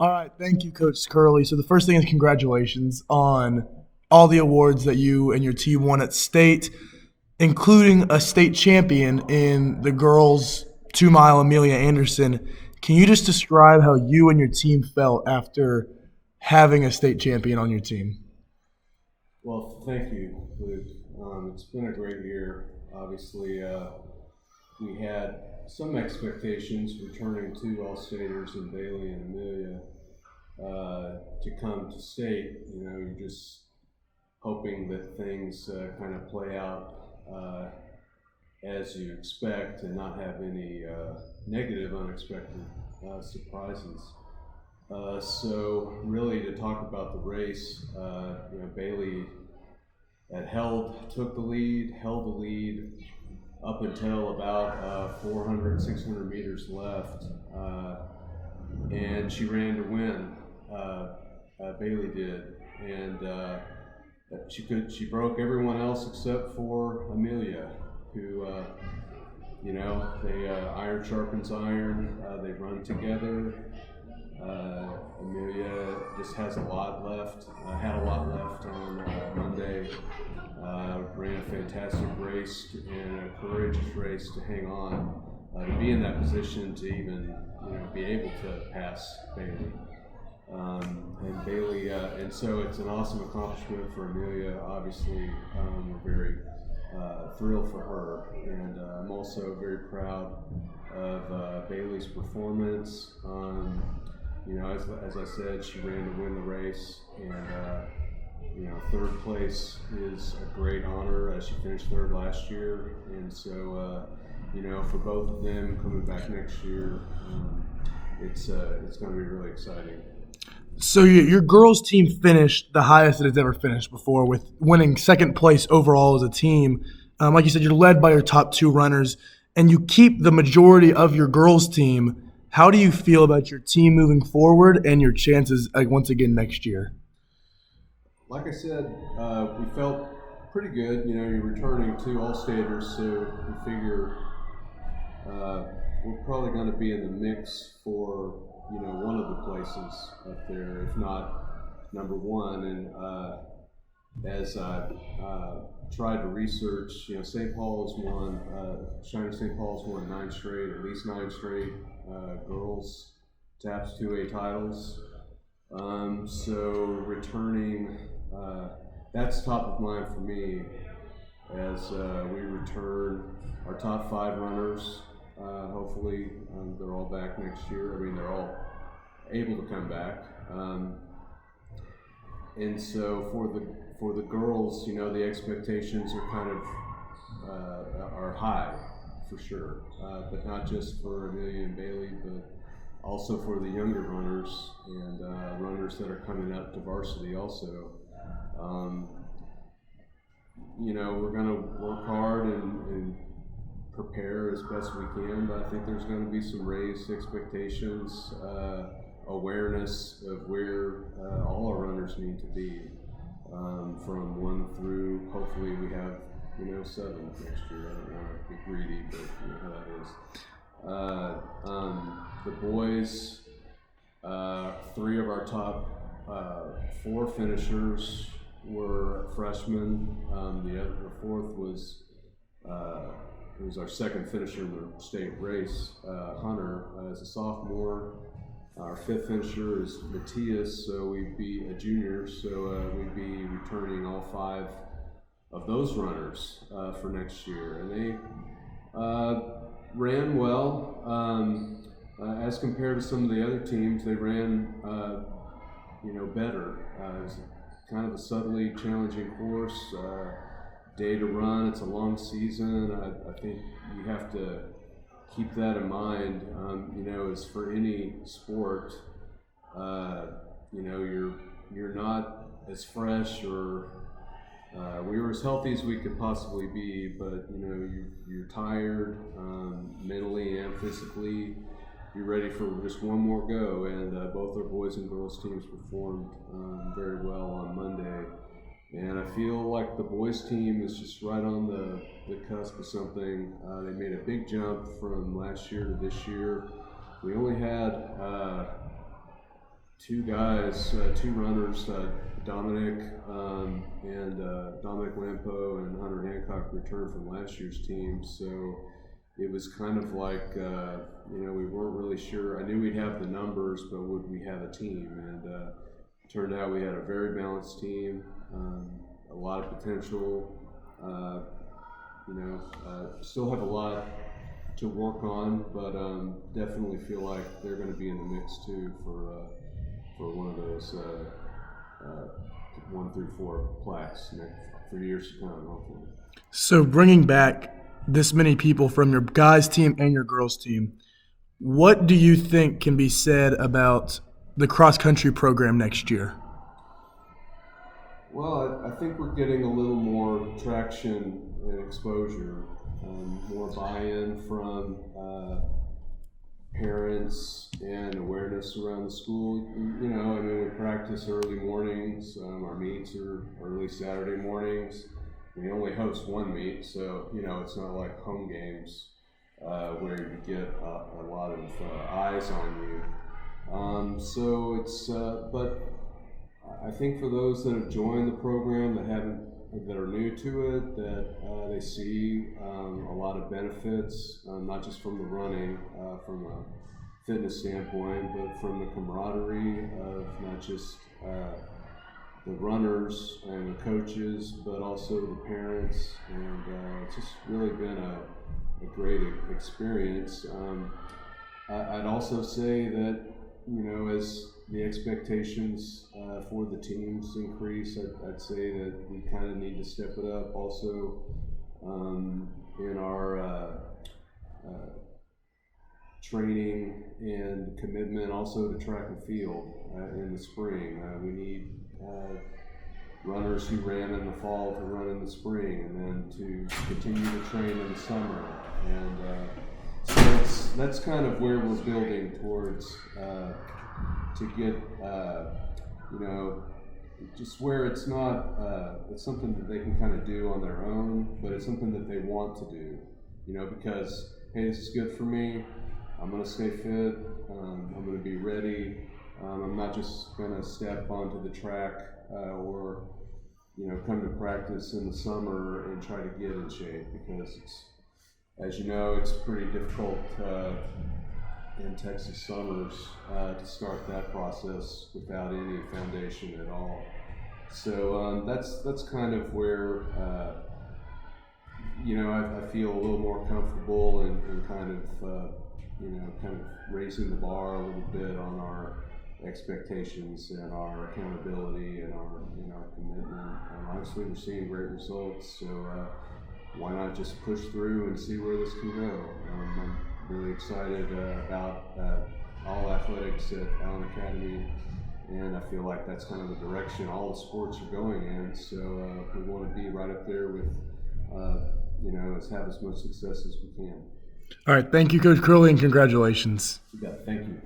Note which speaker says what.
Speaker 1: All right, thank you, Coach Curley. So the first thing is congratulations on all the awards that you and your team won at state, including a state champion in the girls 2 mile Amelia Anderson. Can you just describe how you and your team felt after having a state champion on your team?
Speaker 2: Well, thank you, Luke. It's been a great year. Obviously, we had some expectations returning two All-Staters in Bailey and Amelia to come to state. You're just hoping that things kind of play out as you expect and not have any negative, unexpected surprises. So really to talk about the race, Bailey took the lead, held the lead up until about 400, 600 meters left, and she ran to win. Bailey did, and she broke everyone else except for Amelia, who iron sharpens iron. They run together. Amelia just has a lot left, had a lot left on Monday. Ran a fantastic race and a courageous race to hang on, to be in that position to even be able to pass Bailey. And Bailey, and so it's an awesome accomplishment for Amelia. Obviously, we're very thrilled for her, and I'm also very proud of Bailey's performance. As I said, she ran to win the race, and third place is a great honor. She finished third last year, and so for both of them coming back next year, it's going to be really exciting.
Speaker 1: So your girls' team finished the highest that it's ever finished before, with winning second place overall as a team. Like you said, you're led by your top two runners, and you keep the majority of your girls' team. How do you feel about your team moving forward and your chances, once again next year?
Speaker 2: Like I said, we felt pretty good. You're returning two All-Staters, so we figure we're probably going to be in the mix for one of the places up there, if not number one. And as I tried to research, St. Paul has won, Shining St. Paul's won at least nine straight girls TAPS 2A titles. So returning, that's top of mind for me as we return our top five runners. Hopefully, they're all back next year. They're all able to come back. And so for the girls, the expectations are kind of are high for sure, but not just for Amelia and Bailey, but also for the younger runners and runners that are coming up to varsity also. We're going to work hard and prepare as best we can, but I think there's going to be some raised expectations, awareness of where all our runners need to be, from 1 through, hopefully we have 7 next year. I don't want to be greedy, but how that is. The boys, 3 of our top 4 finishers were freshmen. The fourth was our second finisher in the state race. Hunter is a sophomore. Our 5th finisher is Matthias, so we'd be a junior, so we'd be returning all 5 of those runners for next year. And they ran well. As compared to some of the other teams, they ran better. It's kind of a subtly challenging course, day to run. It's a long season. I think you have to keep that in mind. As for any sport, you're not as fresh or we were as healthy as we could possibly be, but you're tired mentally and physically. You're ready for just one more go, and both our boys and girls teams performed very well on Monday. And I feel like the boys team is just right on the cusp of something. They made a big jump from last year to this year. We only had two guys, two runners, Dominic and Dominic Lampo and Hunter Hancock returned from last year's team. So it was kind of like, we weren't really sure. I knew we'd have the numbers, but would we have a team? And it turned out we had a very balanced team, a lot of potential. Still have a lot to work on, but definitely feel like they're going to be in the mix too for one of those 1 through 4 plaques for years to come, hopefully.
Speaker 1: So bringing back this many people from your guys' team and your girls' team, what do you think can be said about the cross-country program next year?
Speaker 2: Well, I think we're getting a little more traction and exposure, more buy-in from parents and awareness around the school. We practice early mornings. Our meets are early Saturday mornings. We only host one meet, so it's not like home games where you get a lot of eyes on you. So it's, but I think for those that have joined the program that are new to it, that they see a lot of benefits, not just from the running, from a fitness standpoint, but from the camaraderie of not just the runners and the coaches, but also the parents, and it's just really been a great experience. I'd also say that, as the expectations for the teams increase, I'd say that we kind of need to step it up also in our training and commitment also to track and field in the spring. We need runners who ran in the fall to run in the spring, and then to continue to train in the summer. And so that's kind of where we're building towards to get, just where it's not, it's something that they can kind of do on their own, but it's something that they want to do, because, hey, this is good for me. I'm going to stay fit. I'm going to be ready. I'm not just going to step onto the track or, come to practice in the summer and try to get in shape, because as you know, it's pretty difficult in Texas summers to start that process without any foundation at all. So that's kind of where I feel a little more comfortable and kind of raising the bar a little bit on our expectations and our accountability and our commitment. Obviously, we're seeing great results, so why not just push through and see where this can go? I'm really excited about all athletics at Allen Academy, and I feel like that's kind of the direction all the sports are going in. So we want to be right up there with, have as much success as we can.
Speaker 1: All right, thank you, Coach Curley, and congratulations.
Speaker 2: You got it. Thank you.